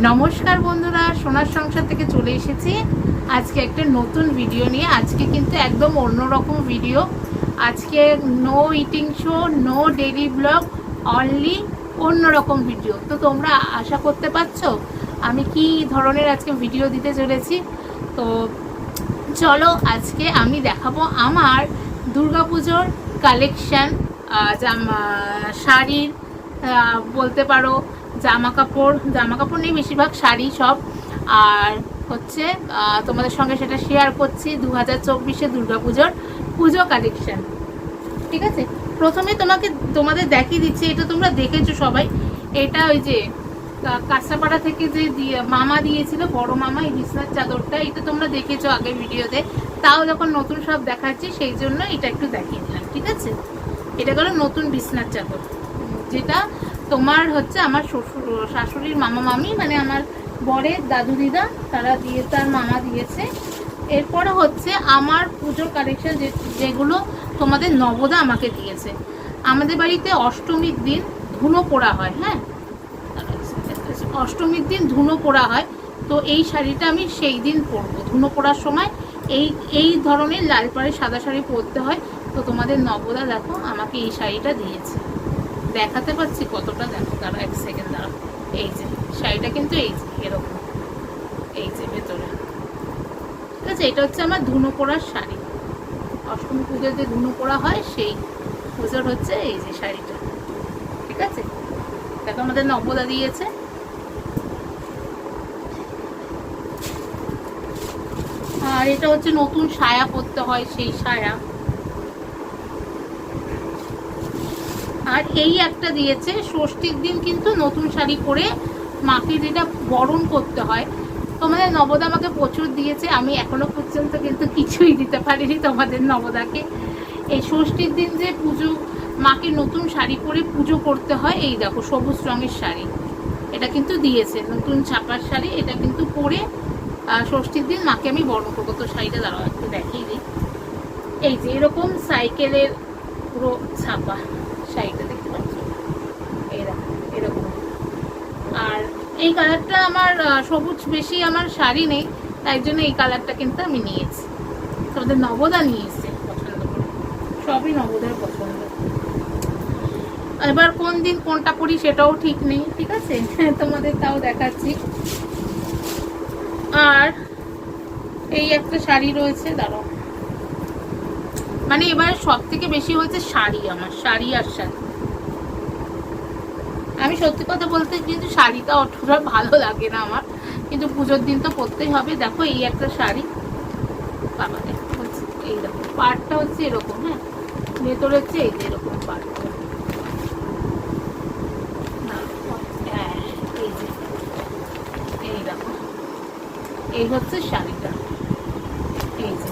নমস্কার বন্ধুরা, সোনার সংসার থেকে চলে এসেছি আজকে একটা নতুন ভিডিও নিয়ে। আজকে কিন্তু একদম অন্যরকম ভিডিও। আজকে no eating show, no daily vlog, only অন্যরকম ভিডিও। তো তোমরা আশা করতে পারছো আমি কি ধরনের আজকে ভিডিও দিতে চলেছি। তো চলো আজকে আমি দেখাবো আমার দুর্গাপুজোর কালেকশান, শাড়ির বলতে পারো, জামা কাপড় নেই, বেশিরভাগ শাড়ি সব। আর হচ্ছে তোমাদের সঙ্গে সেটা শেয়ার করছি 2024 দুর্গাপুজোর পুজো কালেকশান। ঠিক আছে, প্রথমে তোমাদের দেখিয়ে দিচ্ছি। এটা তোমরা দেখেছো সবাই, এটা ওই যে কাঁচাপাড়া থেকে যে মামা দিয়েছিল, বড় মামা, এই বিছনার চাদরটা, এটা তোমরা দেখেছো আগের ভিডিওতে। তাও যখন নতুন সব দেখাচ্ছি সেই জন্য এটা একটু দেখিয়ে দিলাম। ঠিক আছে, এটা হলো নতুন বিছনার চাদর, যেটা তোমার হচ্ছে আমার শাশুড়ির মামা মামি, মানে আমার বরের দাদু দিদা, তার মামা দিয়েছে। এরপরে হচ্ছে আমার পুজোর কালেকশন, যেগুলো তোমাদের নবদা আমাকে দিয়েছে। আমাদের বাড়িতে অষ্টমীর দিন ধুনো পোড়া হয়। হ্যাঁ, অষ্টমীর দিন ধুনো পোড়া হয়। তো এই শাড়িটা আমি সেই দিন পরবো। ধুনো পোড়ার সময় এই ধরনের লাল পাড়ে সাদা শাড়ি পরতে হয়। তো তোমাদের নবদা দেখো আমাকে এই শাড়িটা দিয়েছে। দেখাতে পাচ্ছি কতটা, দেখো, তারা এক সেকেন্ড দাঁড়াও। এই যে শাড়িটা কিন্তু এই যে এরকম, এই যে ভেতরে। ঠিক আছে, এটা হচ্ছে আমার ধুনো পোড়ার শাড়ি। অষ্টমী পুজোর যে ধুনো পোড়া হয় সেই পুজোর হচ্ছে এই যে শাড়িটা। ঠিক আছে, দেখো আমাদের নবদা দিয়েছে। আর এটা হচ্ছে নতুন সায়া পরতে হয়, সেই সায়া। আর এই একটা দিয়েছে, ষষ্ঠীর দিন কিন্তু নতুন শাড়ি পরে মাকে যেটা বরণ করতে হয়। তোমাদের নবদা আমাকে প্রচুর দিয়েছে, আমি এখনো পর্যন্ত কিন্তু কিছুই দিতে পারিনি তোমাদের নবদাকে। এই ষষ্ঠীর দিন যে পুজো, মাকে নতুন শাড়ি পরে পুজো করতে হয়, এই দেখো সবুজ রঙের শাড়ি, এটা কিন্তু দিয়েছে, নতুন ছাপার শাড়ি। এটা কিন্তু পরে ষষ্ঠীর দিন মাকে আমি বরণ করবো। তো শাড়িটা দাঁড়াও একটু দেখিয়ে দিই। এই যে এরকম সাইকেলের পুরো ছাপা শাড়িটা দেখতে পাচ্ছ, এরকম। আর এই কালারটা আমার সবুজ বেশি আমার শাড়ি নেই, তাই জন্য এই কালারটা কিন্তু আমি নিয়েছি। তোমাদের নবদা নিয়েছে পছন্দ করে, সবই নবদার পছন্দ। এবার কোন দিন কোনটা পরি সেটাও ঠিক নেই। ঠিক আছে, তোমাদের তাও দেখাচ্ছি। আর এই একটা শাড়ি রয়েছে, দাঁড়াও, মানে এবার সব থেকে বেশি হয়েছে শাড়ি, আমার শাড়ি আর শাড়ি। আমি সত্যি কথা বলতে কিন্তু শাড়িটা অতটা ভালো লাগে না আমার, কিন্তু পুজোর দিন তো পরতেই হবে। দেখো এই একটা শাড়ি, বাবা দেখো, এই দেখো পাড়টা হচ্ছে এরকম। হ্যাঁ, ভেতরে হচ্ছে এই যে এরকম পাড়টা। হ্যাঁ, এই যে এই দেখো, এই হচ্ছে শাড়িটা। এই যে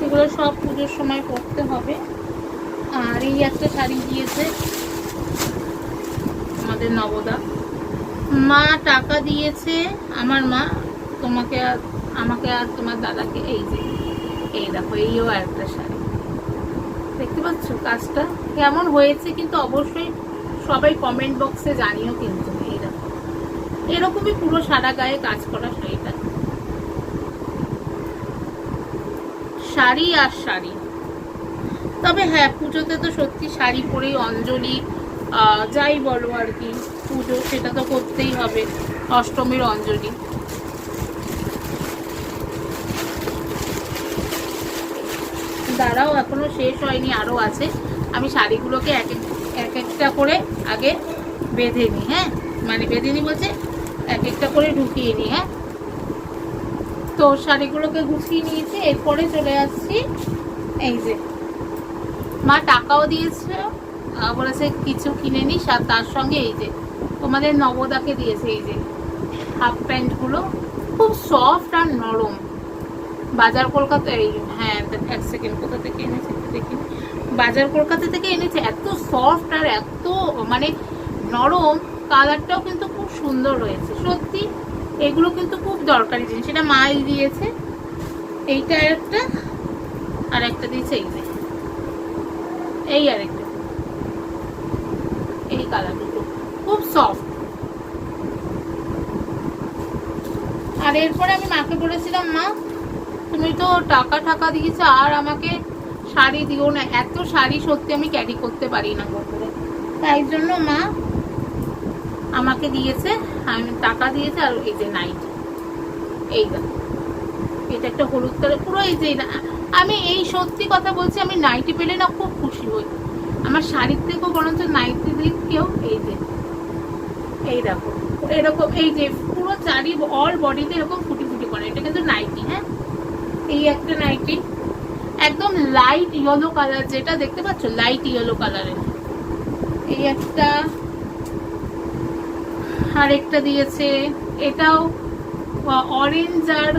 এগুলো সব পুজোর সময় পরতে হবে। আর এই একটা শাড়ি দিয়েছে আমাদের নবদা, মা টাকা দিয়েছে আমার মা, আমাকে আর তোমার দাদাকে। এই যে এই দেখো, এইও একটা শাড়ি, দেখতে পাচ্ছ কাজটা কেমন হয়েছে, কিন্তু অবশ্যই সবাই কমেন্ট বক্সে জানিও কিন্তু। এই দেখো এরকমই পুরো সাদা গায়ে কাজ করা শাড়িটা। শাড়ি আর শাড়ি। তবে হ্যাঁ, পুজোতে তো সত্যি শাড়ি পরেই অঞ্জলি, যাই বলো আর কি, পুজো সেটা তো করতেই হবে, অষ্টমীর অঞ্জলি। দাঁড়াও, এখনো শেষ হয়নি, আরো আছে। আমি শাড়িগুলোকে এক একটা করে আগে বেঁধে নিই। হ্যাঁ, মানে বেঁধে নিই বলছে এক একটা করে ঢুকিয়ে নিই। হ্যাঁ, তো শাড়িগুলোকে গুছিয়ে নিয়েছি। এরপরে চলে আসছি, এই যে মা টাকাও দিয়েছে, বলেছে কিছু কিনে নিস, আর তার সঙ্গে এই যে তোমাদের নবদাকে দিয়েছে এই যে হাফ প্যান্টগুলো, খুব সফট আর নরম। বাজার কলকাতা, এই হ্যাঁ এক সেকেন্ড, কোথা থেকে এনেছে দেখি, বাজার কলকাতা থেকে এনেছে। এত সফট আর এত মানে নরম, কালারটাও কিন্তু খুব সুন্দর হয়েছে সত্যি। এগুলো কিন্তু খুব দরকারি জিনিস, এটা মাই দিয়েছে। এইটা একটা, আর একটা দিয়েছে এই যে এই আরেকটা। কালার দুটো, খুব সফট। আর এরপরে আমি মাকে বলেছিলাম, মা তুমি তো টাকা টাকা দিয়েছো আর আমাকে শাড়ি দিও না, এত শাড়ি সত্যি আমি ক্যারি করতে পারি না বন্ধুরা। তাই জন্য মা আমাকে দিয়েছে, আমি টাকা দিয়েছে। আর এই যে নাইটি, এইটা এটা একটা হলুদ কালার পুরো, এই যে আমি এই সত্যি কথা বলছি, আমি নাইটি পেলে না খুব খুশি হই। আমার শাড়ির থেকেও বরঞ্চ নাইটি দিক কেউ। এই যে এই দেখো এরকম, এই যে পুরো চারি অল বডিতে এরকম ফুটি ফুটি করে, এটা কিন্তু নাইটি। হ্যাঁ, এই একটা নাইটি একদম লাইট ইয়েলো কালার, যেটা দেখতে পাচ্ছ লাইট ইয়েলো কালারের। এই একটা, আরেকটা দিয়েছে, এটাও অরেঞ্জ আর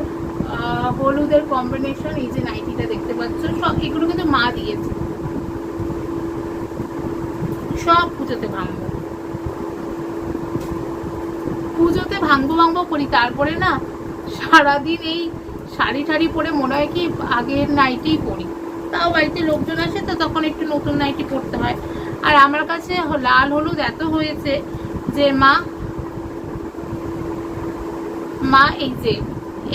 হলুদের কম্বিনেশন। এই যে নাইটিটা দেখতে পাচ্ছ, সব এগুলো কিন্তু মা দিয়েছে। সব পুজোতে ভাঙবো, পুজোতে ভাঙবো করি, তারপরে না সারাদিন এই শাড়ি ঠাড়ি পরে মনে হয় কি আগের নাইটিই পরি। তাও বাড়িতে লোকজন আসে তো তখন একটু নতুন নাইটি পরতে হয়। আর আমার কাছে লাল হলুদ এত হয়েছে যে মা এই যে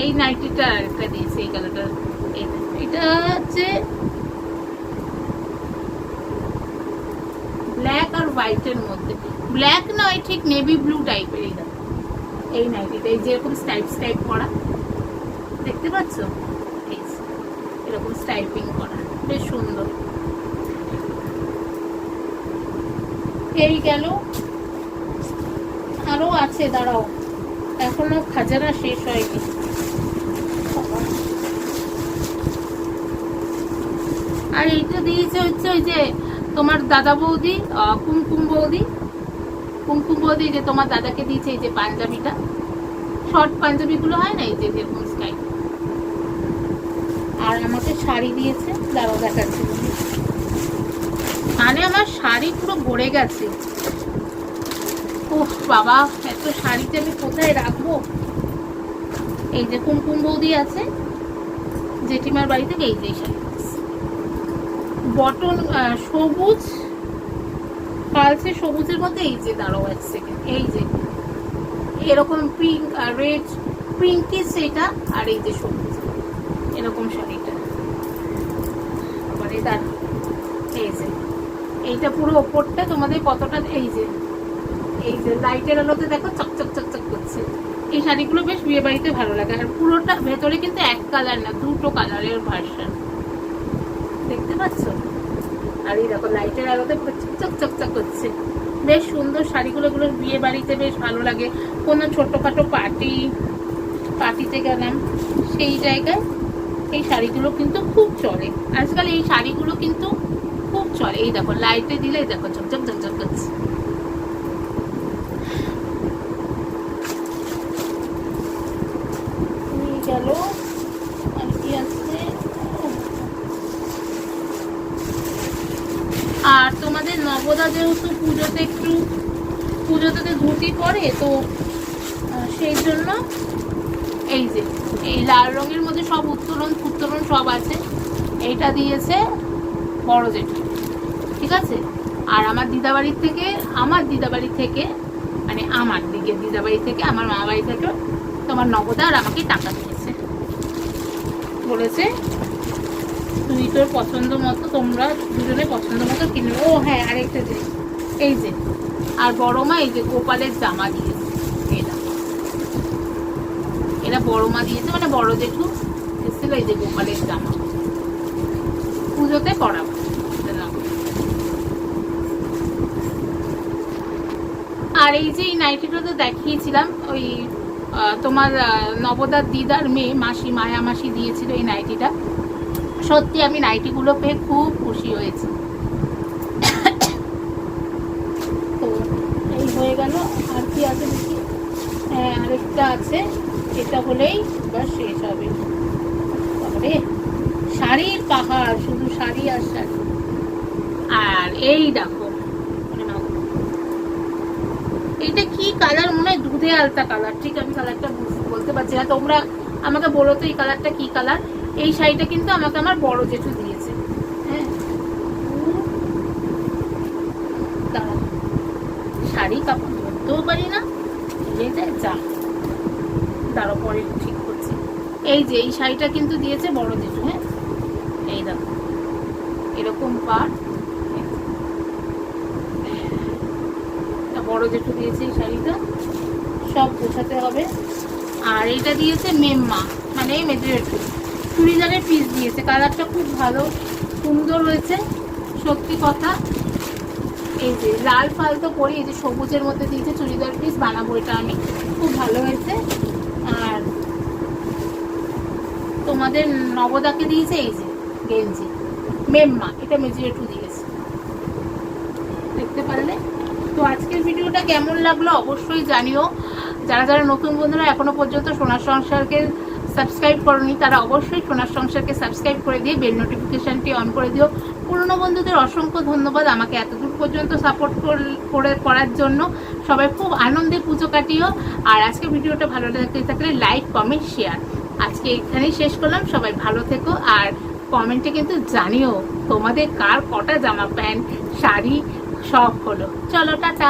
এই নাইটিটা একটা দিয়েছে, এই কালারটা। এটা হচ্ছে ব্ল্যাক আর হোয়াইটের মধ্যে, ব্ল্যাক নয় ঠিক নেভি ব্লু টাইপের। এই নাইটিটা এই যেরকম স্টাইপ করা দেখতে পাচ্ছ, এরকম স্টাইপিং করা, বেশ সুন্দর। এই গেল, আরো আছে, দাঁড়াও এখনো খাজানা শেষ হয়নি। আর এইটা দিয়েছে হচ্ছে ওই যে তোমার দাদা বৌদি, কুমকুম বৌদি যে তোমার দাদাকে দিয়েছে এই যে পাঞ্জাবিটা, শর্ট পাঞ্জাবি গুলো হয় না, এই যে যেরকম স্টাইল। আর আমাকে শাড়ি দিয়েছে, দাঁড়াও দেখাচ্ছি। মানে আমার শাড়ি পুরো ভরে গেছে। ওহ বাবা, এত শাড়িতে আমি কোথায় রাখবো। এই যে কুমকুম বৌদি আছে জেঠিমার বাড়ি থেকে, এই যে শাড়ি বটন সবুজ, কালচে সবুজের মধ্যে। এই যে দাঁড়াও এক সেকেন্ড, এই যে এরকম পিঙ্ক আর রেড, পিঙ্কি সেটা, আর এই যে সবুজ এরকম শাড়িটা। আবার এই যে এইটা পুরো ওপরটা তোমাদের কতটা, এই যে লাইটের আলোতে দেখো চকচক করছে। এই শাড়িগুলো বেশ বিয়ে বাড়িতে ভালো লাগে। আর পুরোটা ভেতরে কিন্তু এক কালার না, দুটো কালারের ভার্সন দেখতে পাচ্ছ। আর এই দেখো লাইটের আলোতে চকচক করছে, বেশ সুন্দর শাড়িগুলো। এগুলো বিয়ে বাড়িতে বেশ ভালো লাগে। কোনো ছোটখাটো পার্টিতে গেলাম সেই জায়গায় এই শাড়িগুলো কিন্তু খুব চলে আজকাল। এই শাড়িগুলো কিন্তু খুব চলে। এই দেখো লাইটে দিলে দেখো চকচক করছে। গেল আর কি আছে। আর তোমাদের নবদা যেহেতু পুজোতে ধুতি পরে, তো সেই জন্য এই যে এই লাল রঙের মধ্যে সব উত্তোলন সব আছে। এইটা দিয়েছে বড় জেঠু, ঠিক আছে। আর আমার দিদাবাড়ির থেকে মানে আমার দিকে দিদাবাড়ি থেকে, আমার মা বাড়ি থেকে তোমার নবদা আর আমাকে টাকা দিয়েছে, বলেছে তুই তোর পছন্দ মতো, তোমরা দুজনে পছন্দ মতো কিনে। ও হ্যাঁ, আরেকটা জিনিস, এই যে আর বড় মা এই যে গোপালের জামা দিয়েছে। এটা বড় মা দিয়েছে, মানে বড় জেঠু এসেছিল। এই যে গোপালের জামা পুজোতে পরাবো। আর এই যে এই নাইটিটা তো দেখিয়েছিলাম, ওই তোমার নবদার দিদার মেয়ে মাসি, মায়া মাসি দিয়েছিল এই নাইটিটা। সত্যি আমি নাইটিগুলো পেয়ে খুব খুশি হয়েছি। তো এই হয়ে গেল। আর কি আছে দেখি, হ্যাঁ আরেকটা আছে, এটা হলেই এবার শেষ হবে। তারপরে শাড়ির পাহাড়, শুধু শাড়ি আর শাড়ি। আর এই দেখো, এইটা কি কালার, মনে হয় দুধে আলতা কালার, ঠিক আমি কালারটা বলতে পারছি না। তোমরা আমাকে বলো তো এই কালারটা কি কালার। এই শাড়িটা কিন্তু আমাকে আমার বড় জেঠু দিয়েছে। হ্যাঁ, শাড়ি কাপড় ধরতেও পারি না, যা তার উপরে ঠিক করছি। এই যে এই শাড়িটা কিন্তু দিয়েছে বড় জেঠু। হ্যাঁ, এই দেখো এরকম পাড়, বড় জেঠু দিয়েছে এই শাড়িটা, সব গোছাতে হবে। আর এটা দিয়েছে মেম্মা, মানে মেজো জেঠু, চুড়িদারের পিস দিয়েছে, কালারটা খুব ভালো সুন্দর হয়েছে সত্যি কথা। এই যে লাল ফাল তো পরি, এই যে সবুজের মধ্যে দিয়েছে চুড়িদার পিস, বানাবো এটা আমি, খুব ভালো হয়েছে। আর তোমাদের নবদাকে দিয়েছে এই যে গেঞ্জি মেম্মা, এটা মেজো জেঠু দিয়েছে, দেখতে পারলে। তো আজকের ভিডিওটা কেমন লাগলো অবশ্যই জানিও। যারা যারা নতুন বন্ধুরা এখনো পর্যন্ত সোনার সংসারকে সাবস্ক্রাইব করনি, তারা অবশ্যই সোনার সংসারকে সাবস্ক্রাইব করে দিয়ে বেল নোটিফিকেশনটি অন করে দিও। পুরনো বন্ধুদের অসংখ্য ধন্যবাদ আমাকে এতদূর পর্যন্ত সাপোর্ট করার জন্য। সবাই খুব আনন্দে পুজো কাটিও। আর আজকে ভিডিওটা ভালো লাগতে থাকলে লাইক কমেন্ট শেয়ার। আজকে এখানেই শেষ করলাম, সবাই ভালো থেকো। আর কমেন্টে কিন্তু জানিও তোমাদের কার কটা জামা প্যান্ট শাড়ি সব হলো। চলো টাটা।